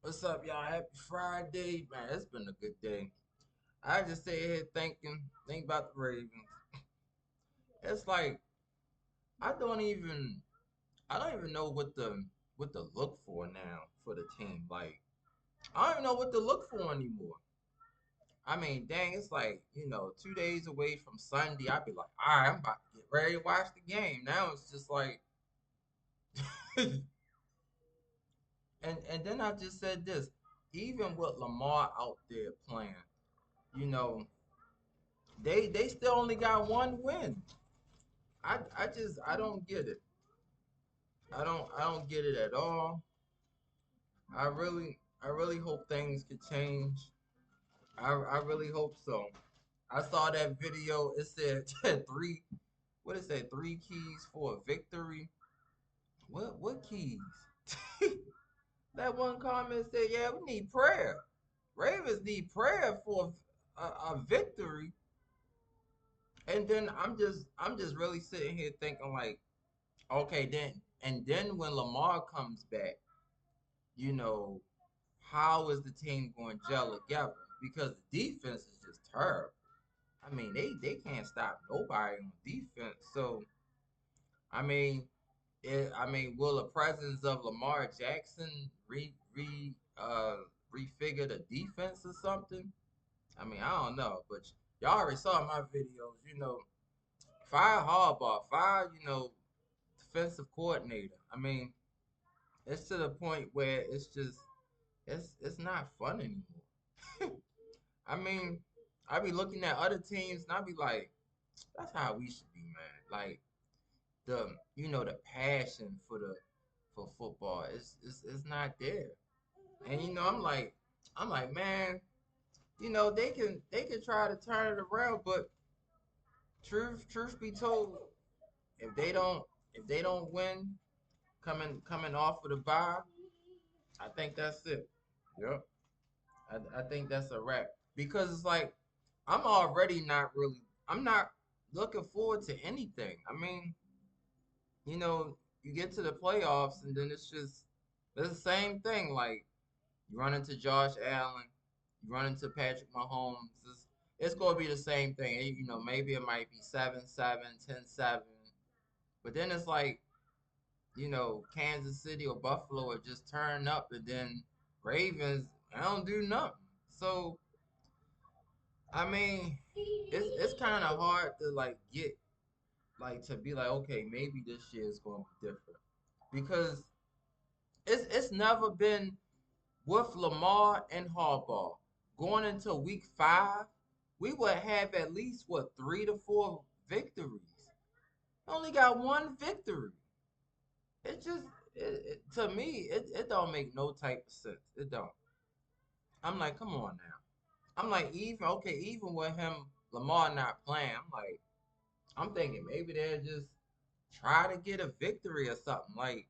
What's up, y'all? Happy Friday. Man, it's been a good day. I just sit here think about the Ravens. It's like I don't even I don't even know what to look for now for the team. Like I don't even know what to look for anymore. I mean, dang, it's like, 2 days away from Sunday. I'd be like, all right, I'm about to get ready to watch the game. Now it's just like and then I just said this, even with Lamar out there playing, you know, they still only got one win. I don't get it. I don't get it at all. I really hope things could change. I really hope so. I saw that video. It said three. What it say? Three keys for a victory. What keys? That one comment said, "Yeah, we need prayer. Ravens need prayer for a victory." And then I'm just really sitting here thinking like, okay, then when Lamar comes back, you know, how is the team going to gel together? Because the defense is just terrible. I mean, they can't stop nobody on defense. So will the presence of Lamar Jackson refigure the defense or something? I mean, I don't know, but y'all already saw my videos. Fire Harbaugh, fire defensive coordinator. I mean, it's to the point where it's not fun anymore. I mean, I be looking at other teams and I be like, that's how we should be, man. Like the passion for football is not there. And I'm like, man, they can try to turn it around, but truth be told, if they don't if they don't win coming off of the bye, I think that's it. Yep. I think that's a wrap because it's like I'm not looking forward to anything. I mean, you get to the playoffs and then it's the same thing. Like you run into Josh Allen, you run into Patrick Mahomes. It's gonna be the same thing. Maybe it might be 7-7, 10-7, but then it's like, Kansas City or Buffalo are just turn up and then Ravens, I don't do nothing. So I mean, it's kind of hard to like get like to be like, okay, maybe this year is going to be different because it's never been with Lamar and Harbaugh going into week 5. We would have at least what 3 to 4 victories. Only got one victory. It just to me it don't make no type of sense. It don't. I'm like, come on now. I'm like, even with him Lamar not playing, I'm thinking maybe they'll just try to get a victory or something. Like,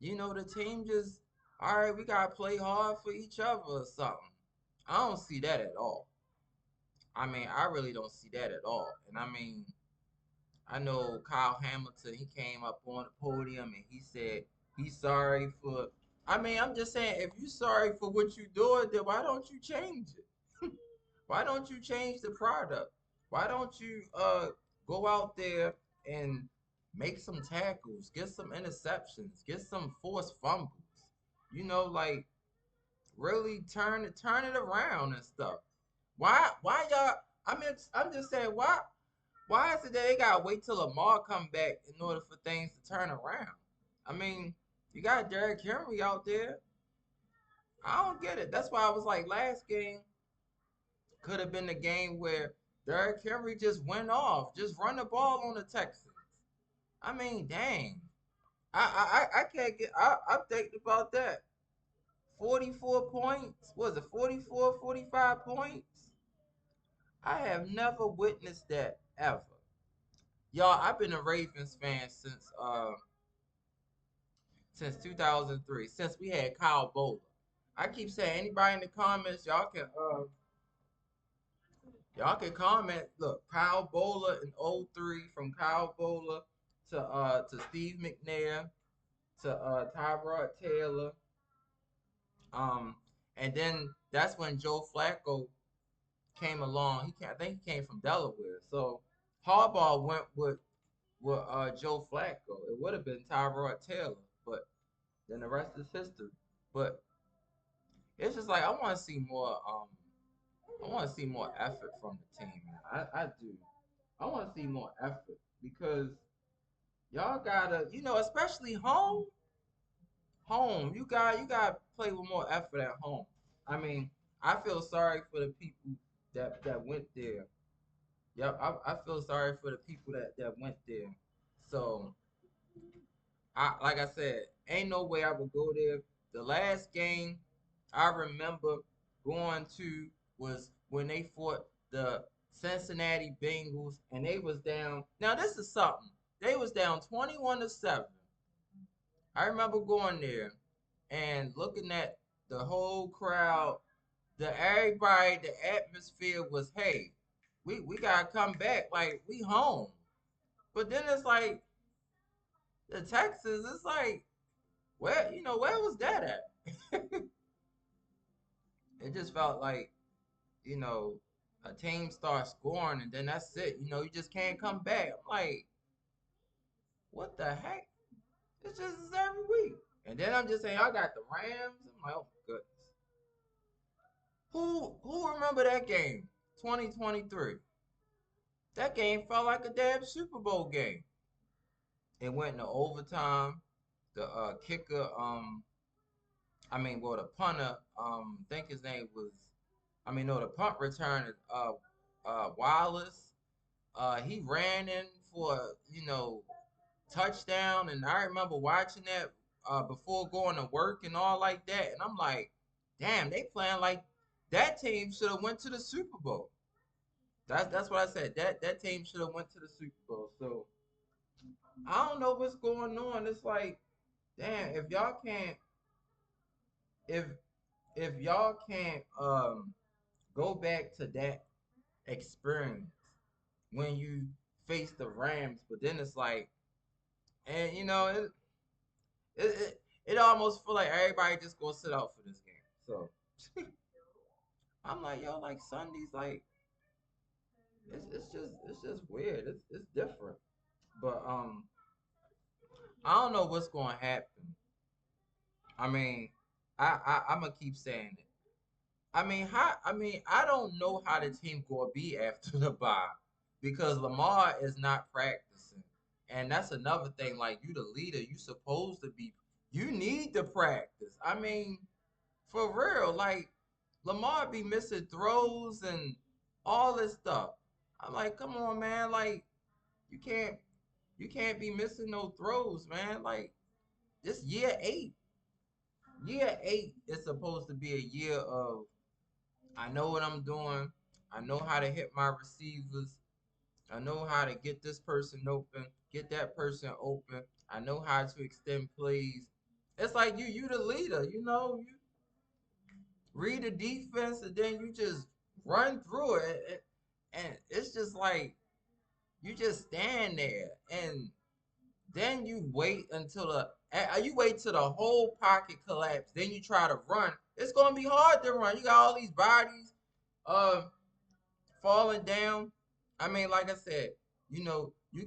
the team just, all right, we gotta play hard for each other or something. I don't see that at all. I mean, I really don't see that at all. And I mean, I know Kyle Hamilton, he came up on the podium and he said he's sorry for. I mean, I'm just saying, if you're sorry for what you're doing, then why don't you change it? Why don't you change the product? Why don't you go out there and make some tackles, get some interceptions, get some forced fumbles? Like really turn it around and stuff. Why y'all? I mean, I'm just saying why is it that they gotta wait till Lamar come back in order for things to turn around? I mean, you got Derrick Henry out there. I don't get it. That's why I was like, last game could have been the game where Derrick Henry just went off, just run the ball on the Texans. I mean, dang. I can't get. I'm thinking about that. 44 points. Was it 44, 45 points? I have never witnessed that ever. Y'all, I've been a Ravens fan since 2003, since we had Kyle Bowler. I keep saying anybody in the comments, y'all can comment. Look, Kyle Bowler in '03, from Kyle Bowler to Steve McNair to Tyrod Taylor. Um, and then that's when Joe Flacco came along. I think he came from Delaware. So Harbaugh went with Joe Flacco. It would have been Tyrod Taylor, but then the rest is history. But it's just like I want to see more. I want to see more effort from the team, man. I do. I want to see more effort because y'all gotta, especially home. Home, you got to play with more effort at home. I mean, I feel sorry for the people that went there. Yep, I feel sorry for the people that went there. So I like I said, ain't no way I would go there. The last game I remember going to was when they fought the Cincinnati Bengals and they was down. Now this is something. They was down 21-7. I remember going there and looking at the whole crowd, everybody, the atmosphere was, hey, we gotta come back, like we home. But then it's like the Texans, it's like where was that at? It just felt like you know a team starts scoring and then that's it. You just can't come back. I'm like, what the heck? It's just this every week. And then I'm just saying, I got the Rams. I'm like, oh my goodness. Who remember that game? 2023. That game felt like a damn Super Bowl game. It went into overtime. The kicker, well, the punter, think his name was, no, the punt return is Wallace. He ran in for touchdown, and I remember watching that before going to work and all like that, and I'm like, damn, they playing like that team should have went to the Super Bowl. That's what I said. That team should have went to the Super Bowl. So I don't know what's going on. It's like, damn, if if y'all can't go back to that experience when you face the Rams, but then it's like, and it it, it almost feel like everybody just gonna sit out for this game. So I'm like, yo, like Sundays, like it's just weird. It's different. But I don't know what's gonna happen. I mean, I'm gonna keep saying it. I don't know how the team gonna be after the bye because Lamar is not practicing, and that's another thing. Like you, the leader, you supposed to be. You need to practice. For real. Like Lamar be missing throws and all this stuff. I'm like, come on, man. Like you can't you can't be missing no throws, man. Like this year 8. Year 8 is supposed to be a year of I know what I'm doing. I know how to hit my receivers. I know how to get this person open, get that person open. I know how to extend plays. It's like you the leader, you read the defense and then you just run through it. And it's just like you just stand there and then you wait till the whole pocket collapse. Then you try to run. It's gonna be hard to run. You got all these bodies uh falling down. Like I said, you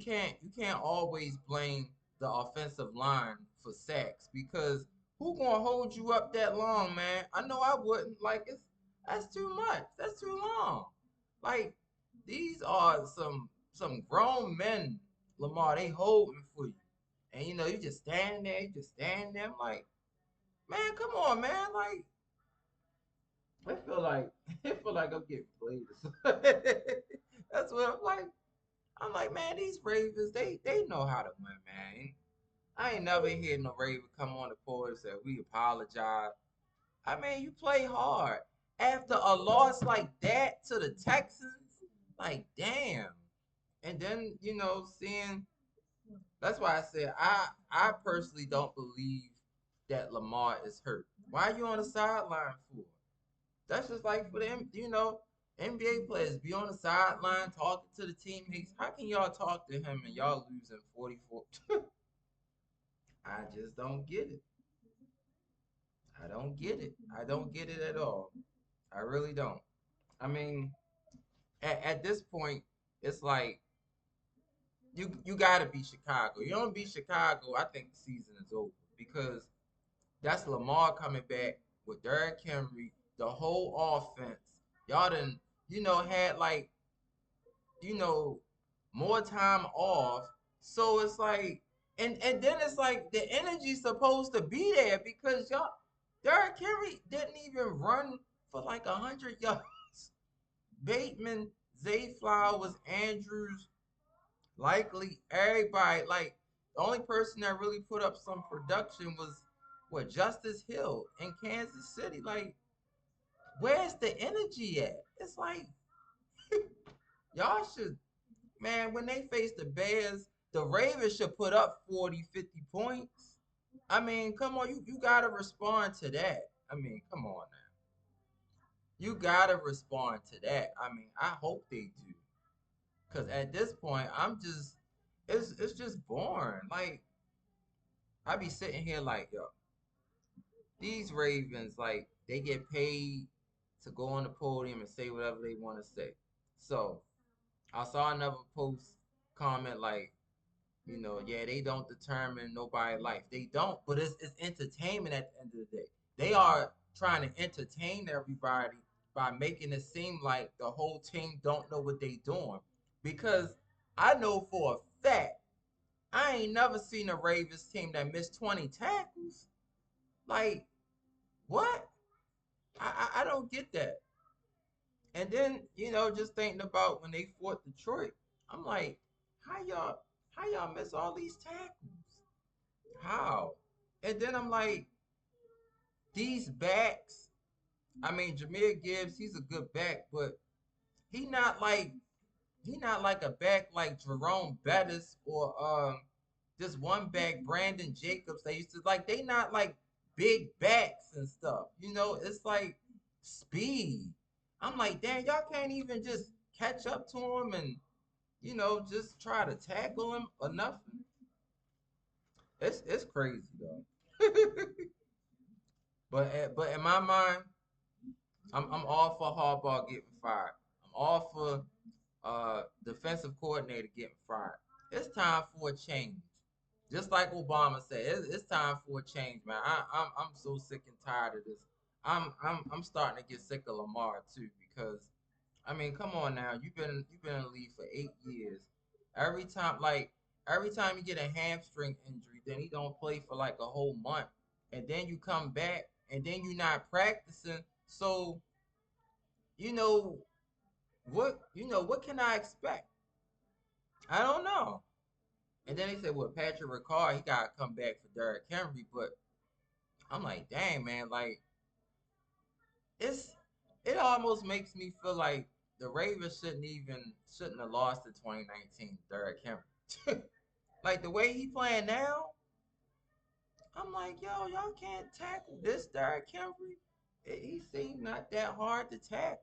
can't always blame the offensive line for sacks because who gonna hold you up that long, man? I know I wouldn't. Like that's too much. That's too long. Like these are some grown men, Lamar. They holding for you, and you just stand there. You just stand there. I'm like, man, come on, man. Like I feel like I feel like I'm getting played. That's what I'm like. I'm like, man, these Ravens, they know how to win, man. I ain't never heard no Raven come on the court and say we apologize. You play hard after a loss like that to the Texans. Like, damn. And then seeing that's why I said I personally don't believe that Lamar is hurt. Why are you on the sideline for? That's just like for them, NBA players be on the sideline talking to the teammates. How can y'all talk to him and y'all losing 44? I just don't get it. I don't get it. I don't get it at all. I really don't. I mean, at this point, it's like you gotta beat Chicago. You don't beat Chicago, I think the season is over because that's Lamar coming back with Derrick Henry, the whole offense. Y'all done, had like, you know, more time off. So it's like, and then it's like the energy's supposed to be there because y'all, Derrick Henry didn't even run for like 100 yards. Bateman, Zay Flowers, Andrews, likely everybody. Like the only person that really put up some production was what Justice Hill in Kansas City. Like, where's the energy at? It's like y'all should, man, when they face the Bears, the Ravens should put up 40, 50 points. I mean, come on, you gotta respond to that. I mean, come on now. You gotta respond to that. I mean, I hope they do. Cause at this point, it's just boring. Like, I be sitting here like, yo, these Ravens, like, they get paid to go on the podium and say whatever they want to say. So I saw another post comment like, yeah, they don't determine nobody's life. They don't, but it's entertainment at the end of the day. They are trying to entertain everybody by making it seem like the whole team don't know what they doing. Because I know for a fact, I ain't never seen a Ravens team that missed 20 tackles. Like, what? I don't get that. And then, just thinking about when they fought Detroit, I'm like, how y'all how y'all miss all these tackles? How? And then I'm like, these backs, I mean, Jameer Gibbs, he's a good back, but he not like he not like a back like Jerome Bettis or this one back, Brandon Jacobs. They used to like they not like big backs and stuff. It's like speed. I'm like, damn, y'all can't even just catch up to him and just try to tackle him or nothing. It's crazy though. But in my mind, I'm all for Harbaugh getting fired. I'm all for defensive coordinator getting fired. It's time for a change. Just like Obama said, it's time for a change, man. I'm so sick and tired of this. I'm starting to get sick of Lamar too because I mean, come on now. You've been in the league for 8 years. Every time you get a hamstring injury, then he don't play for like a whole month, and then you come back, and then you're not practicing. So you know what can I expect? I don't know. And then they said, well, Patrick Ricard, he gotta come back for Derrick Henry, but I'm like, dang man, like it's it almost makes me feel like the Ravens shouldn't have lost in 2019 Derrick Henry. Like the way he playing now, I'm like, yo, y'all can't tackle this Derrick Henry. He seemed not that hard to tackle.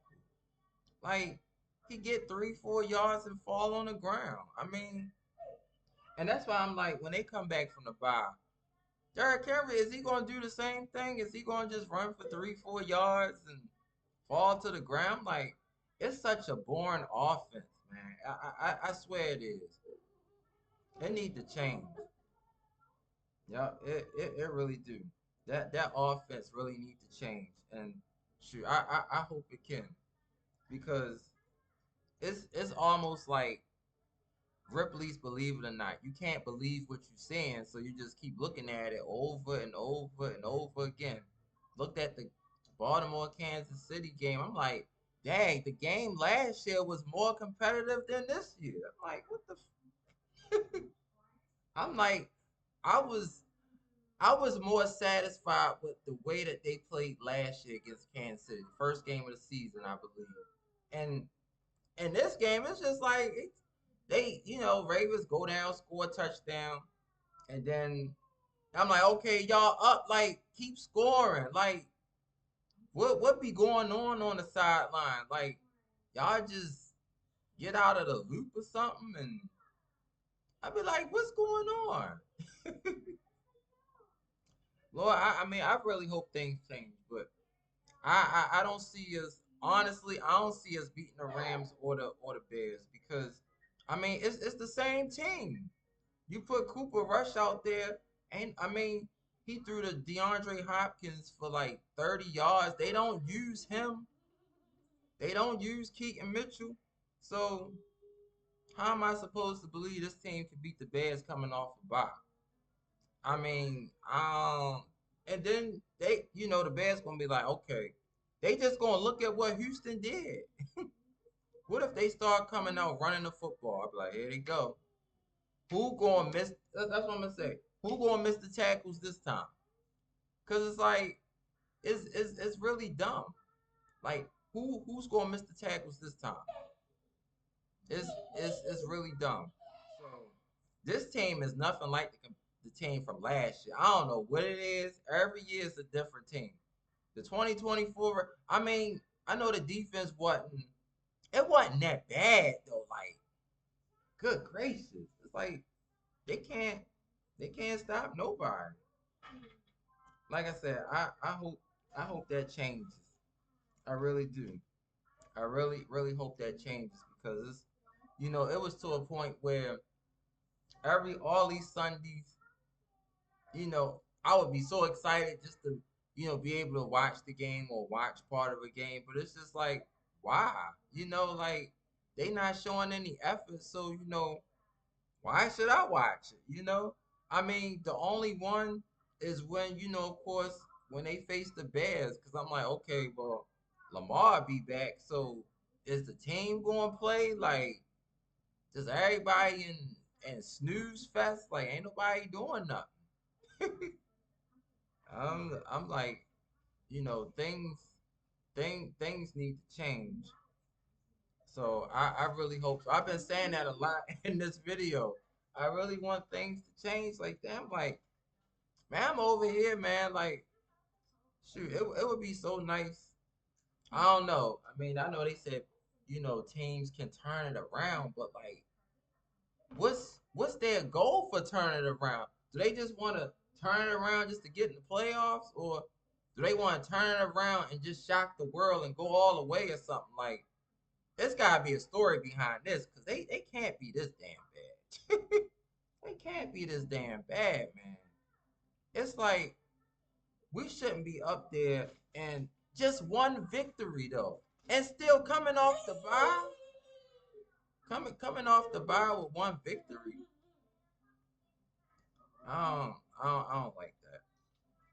Like he get 3, 4 yards and fall on the ground. I mean, and that's why I'm like, when they come back from the bye, Derrick Henry, is he gonna do the same thing? Is he gonna just run for 3, 4 yards and fall to the ground? Like, it's such a boring offense, man. I swear it is. It need to change. Yeah, it really do. That offense really need to change. And shoot, I hope it can because it's almost like Ripley's Believe It or Not. You can't believe what you're seeing, so you just keep looking at it over and over and over again. Looked at the Baltimore Kansas City game. I'm like, dang, the game last year was more competitive than this year. I'm like, what the? I'm like, I was I was more satisfied with the way that they played last year against Kansas City, first game of the season, I believe. And in this game, it's just like Ravens go down, score a touchdown, and then I'm like, okay, y'all up, like keep scoring. Like what be going on the sideline? Like y'all just get out of the loop or something, and I'd be like, what's going on? Lord, I mean, I really hope things change, but I don't see us honestly. I don't see us beating the Rams or the Bears because I mean it's the same team. You put Cooper Rush out there, and I mean he threw to DeAndre Hopkins for like 30 yards. They don't use him. They don't use Keaton Mitchell. So how am I supposed to believe this team can beat the Bears coming off a bye? I mean, and then the Bears gonna be like, okay, they just gonna look at what Houston did. What if they start coming out running the football? I'll be like, here they go. Who gonna miss? That's what I'm gonna say. Who gonna miss the tackles this time? Cause it's like it's really dumb. Like who's gonna miss the tackles this time? It's really dumb. So this team is nothing like the team from last year. I don't know what it is. Every year is a different team. The 2024, I mean, I know the defense wasn't that bad though. Like, good gracious. It's like they can't they can't stop nobody. Like I said, I hope that changes. I really do. I really hope that changes because it was to a point where all these Sundays, I would be so excited just to, be able to watch the game or watch part of a game. But it's just like, why? Like they not showing any effort. So, why should I watch it? I mean, the only one is when, of course, when they face the Bears, because I'm like, okay, well, Lamar be back. So is the team going to play? Like, does everybody in snooze fest? Like, ain't nobody doing nothing. I'm like, things need to change. So I really hope so. I've been saying that a lot in this video. I really want things to change like that. I'm like, man, I'm over here, man. Like, shoot, it would be so nice. I don't know. I mean, I know they said, teams can turn it around, but like, what's their goal for turning it around? Do they just want to turn it around just to get in the playoffs, or do they want to turn it around and just shock the world and go all the way or something? Like, there's gotta be a story behind this, because they can't be this damn bad. They can't be this damn bad, man. It's like we shouldn't be up there and just one victory though, and still coming off the bye with one victory. I don't like that.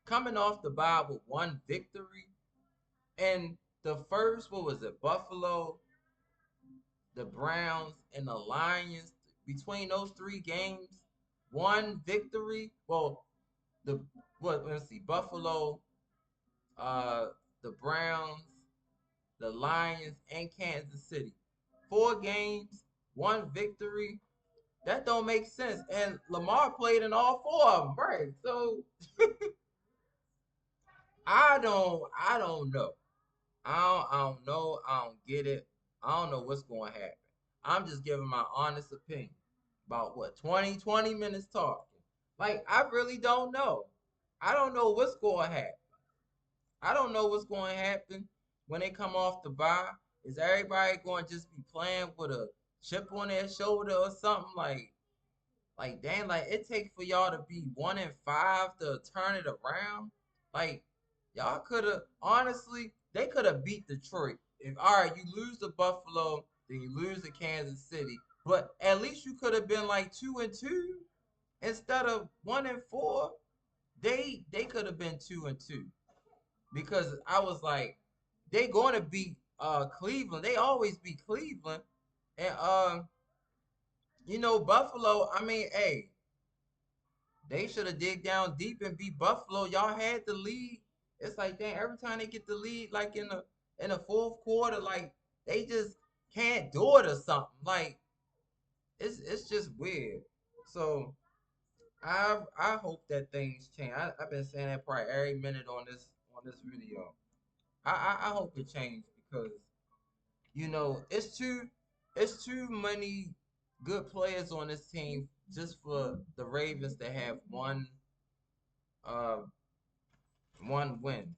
Coming off the bye with one victory, and the first, what was it, Buffalo, the Browns, and the Lions. Between those three games, one victory. Well, the what? Let's see, Buffalo, uh, the Browns, the Lions, and Kansas City. 4 games, one victory. That don't make sense. And Lamar played in all four of them, right? So I don't know. I don't know. I don't get it. I don't know what's going to happen. I'm just giving my honest opinion about what 20 minutes talking. Like I really don't know. I don't know what's going to happen. I don't know what's going to happen when they come off the bye. Is everybody going to just be playing with a chip on their shoulder or something? Like damn, like it takes for y'all to be 1-5 to turn it around. Like y'all could have honestly, they could have beat Detroit. If all right, you lose to Buffalo, then you lose to Kansas City, but at least you could have been like 2-2 instead of 1-4. They could have been 2-2 because I was like, they going to beat Cleveland. They always beat Cleveland, and Buffalo. I mean, hey, they should have dig down deep and beat Buffalo. Y'all had the lead. It's like, dang, every time they get the lead, like in the fourth quarter, like they just can't do it or something. Like it's just weird. So I hope that things change. I've been saying that probably every minute on this video. I hope it changes because it's too many good players on this team just for the Ravens to have one uh one win,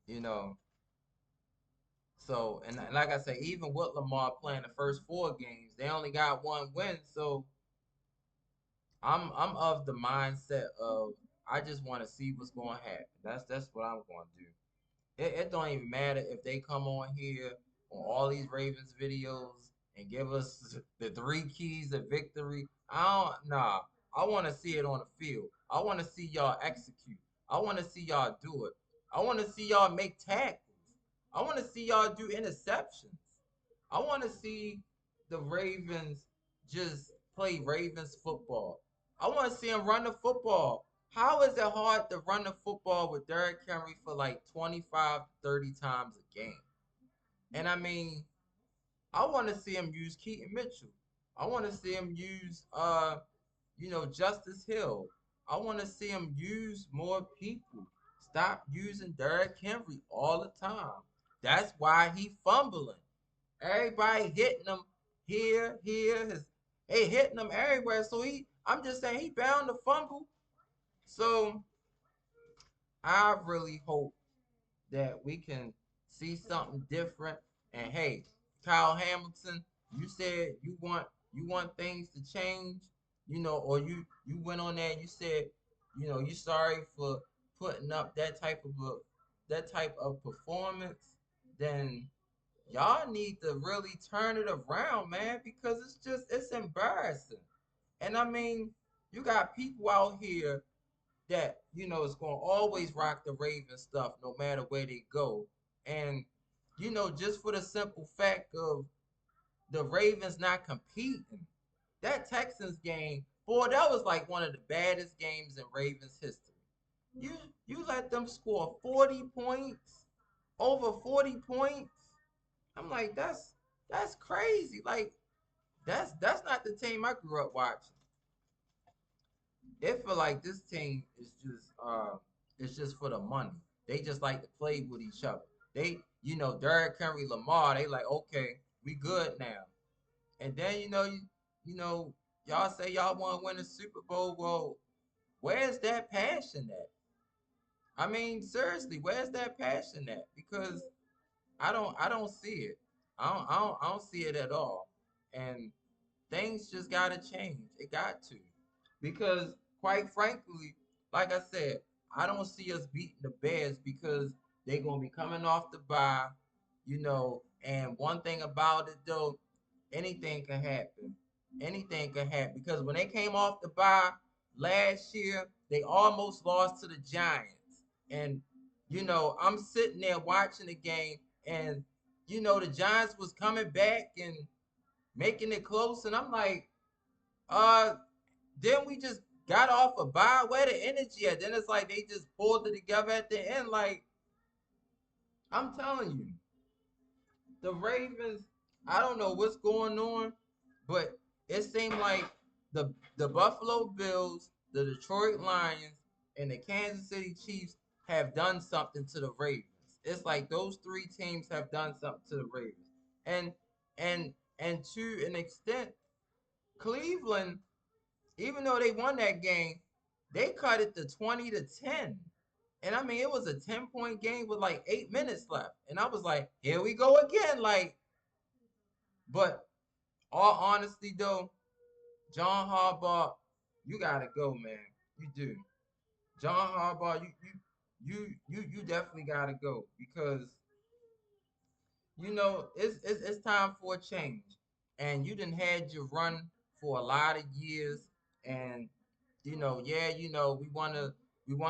you know. So, and like I said, even with Lamar playing the first 4 games, they only got one win. So I'm of the mindset of I just want to see what's going to happen. That's what I'm going to do. It don't even matter if they come on here on all these Ravens videos and give us the 3 keys of victory. I don't, nah. I want to see it on the field. I want to see y'all execute. I want to see y'all do it. I want to see y'all make tackles. I want to see y'all do interceptions. I want to see the Ravens just play Ravens football. I want to see them run the football. How is it hard to run the football with Derrick Henry for like 25 to 30 times a game? And I mean, I want to see him use Keaton Mitchell. I want to see him use Justice Hill. I want to see him use more people. Stop using Derrick Henry all the time. That's why he fumbling. Everybody hitting him here. They hitting him everywhere. So I'm just saying he bound to fumble. So I really hope that we can see something different. And hey, Kyle Hamilton, you said you want things to change, or you went on there and you said, you sorry for putting up that type of performance. Then y'all need to really turn it around, man, because it's embarrassing. And I mean, you got people out here that is going to always rock the Ravens stuff no matter where they go. And just for the simple fact of the Ravens not competing. That Texans game, boy, that was like one of the baddest games in Ravens history. You you let them score 40 points, over 40 points. I'm like, that's crazy. Like that's not the team I grew up watching. It feel like this team is just for the money. They just like to play with each other. Derrick Henry, Lamar, they like, okay, we good now. And then y'all say y'all want to win a Super Bowl. Well, where's that passion at? I mean, seriously, where's that passion at? Because I don't see it. I don't see it at all. And things just gotta change. It got to. Because quite frankly, like I said, I don't see us beating the Bears because they're gonna be coming off the bye, and one thing about it though, anything can happen. Anything can happen. Because when they came off the bye last year, they almost lost to the Giants. And I'm sitting there watching the game and the Giants was coming back and making it close, and I'm like, uh, then we just got off a bye. Where the energy at? Then it's like they just pulled it together at the end. Like I'm telling you, the Ravens. I don't know what's going on, but it seemed like the Buffalo Bills, the Detroit Lions, and the Kansas City Chiefs have done something to the Ravens. It's like those 3 teams have done something to the Ravens, and and to an extent, Cleveland, even though they won that game, they cut it to 20-10. And I mean, it was a 10-point game with like 8 minutes left. And I was like, here we go again. Like, but all honesty though, John Harbaugh, you gotta go, man. You do. John Harbaugh, you definitely gotta go because it's time for a change. And you done had your run for a lot of years, and yeah, we won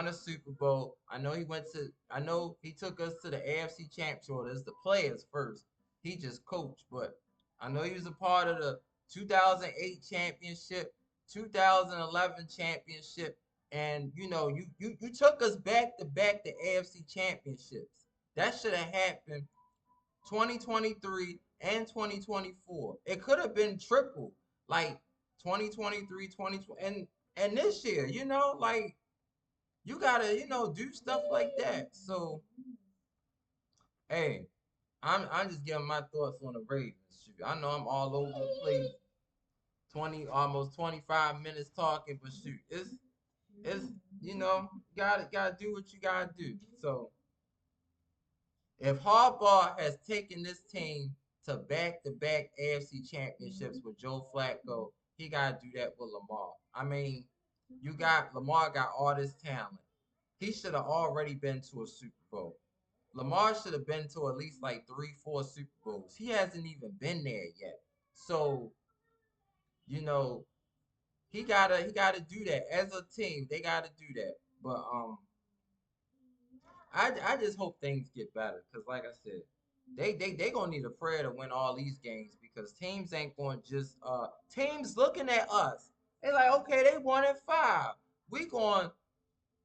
a Super Bowl. I know he took us to the AFC Championship. Well, as the players first. He just coached, but I know he was a part of the 2008 championship, 2011 championship, and you took us back to back to AFC championships. That should have happened 2023 and 2024. It could have been triple, like 2023, 2020, and this year, like you gotta, do stuff like that. So, hey, I'm just giving my thoughts on the Ravens. Shoot, I know I'm all over the place, 20 almost 25 minutes talking, but shoot, it's gotta do what you gotta do. So if Harbaugh has taken this team to back-to-back AFC championships with Joe Flacco, he gotta do that with Lamar. I mean, Lamar got all this talent. He should have already been to a Super Bowl. Lamar should have been to at least like 3, 4 Super Bowls. He hasn't even been there yet. So, you know, he gotta do that. As a team, they gotta do that. But I just hope things get better because, like I said, they gonna need a prayer to win all these games because teams ain't going to just teams looking at us. They like, okay, they 1-5. We going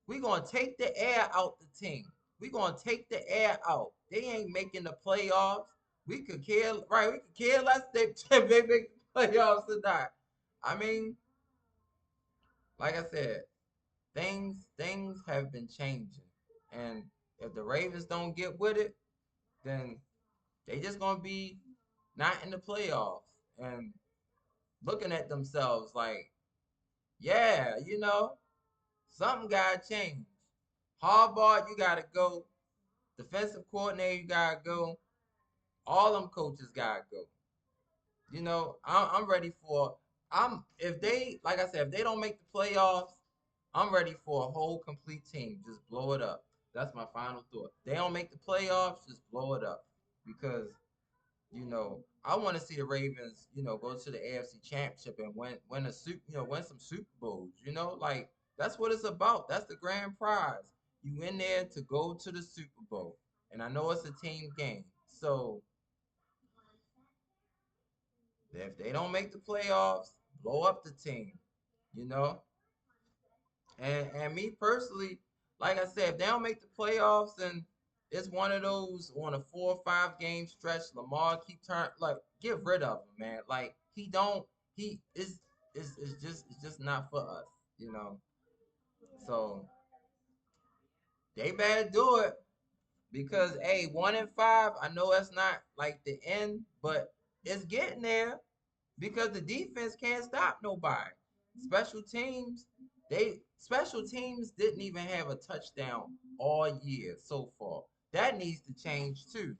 we gonna take the air out the team. We gonna take the air out. They ain't making the playoffs. We could care right. We could care less they make the playoffs or not. I mean, like I said, things have been changing, and if the Ravens don't get with it, then they just gonna be not in the playoffs and looking at themselves like, yeah, something gotta change. Harbaugh, you gotta go. Defensive coordinator, you gotta go. All them coaches gotta go. I'm ready for. I'm if they like I said, if they don't make the playoffs, I'm ready for a whole complete team. Just blow it up. That's my final thought. They don't make the playoffs, just blow it up because I want to see the Ravens, go to the AFC Championship and win some Super Bowls. Like that's what it's about. That's the grand prize. You in there to go to the Super Bowl, and I know it's a team game. So if they don't make the playoffs, blow up the team. You know, and me personally, like I said, if they don't make the playoffs and it's one of those on a 4 or 5 game stretch, Lamar keep turn like get rid of him, man. Like he is just not for us, you know. So they better do it because 1-5, I know that's not like the end, but it's getting there because the defense can't stop nobody. Special teams, special teams didn't even have a touchdown all year so far. That needs to change too.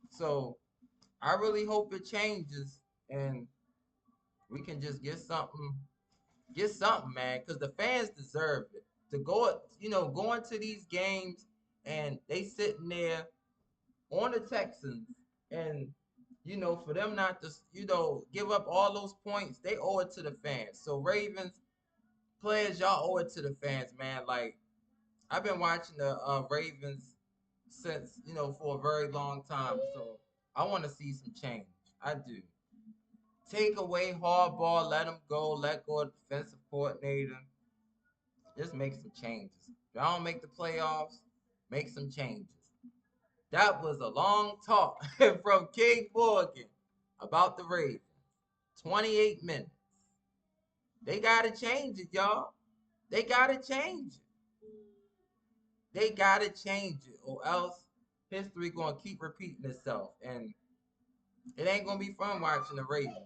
So I really hope it changes and we can just get something, man, because the fans deserve it. To going to these games and they sitting there on the Texans and for them not to give up all those points, they owe it to the fans. So Ravens players, y'all owe it to the fans, man. Like I've been watching the Ravens since for a very long time, so I want to see some change. I do. Take away Hardball, let him go, let go of the defensive coordinator. Just make some changes. If y'all don't make the playoffs, make some changes. That was a long talk from King Morgan about the Ravens. 28 minutes. They gotta change it, y'all. They gotta change it. They gotta change it, or else history gonna keep repeating itself, and it ain't gonna be fun watching the Ravens.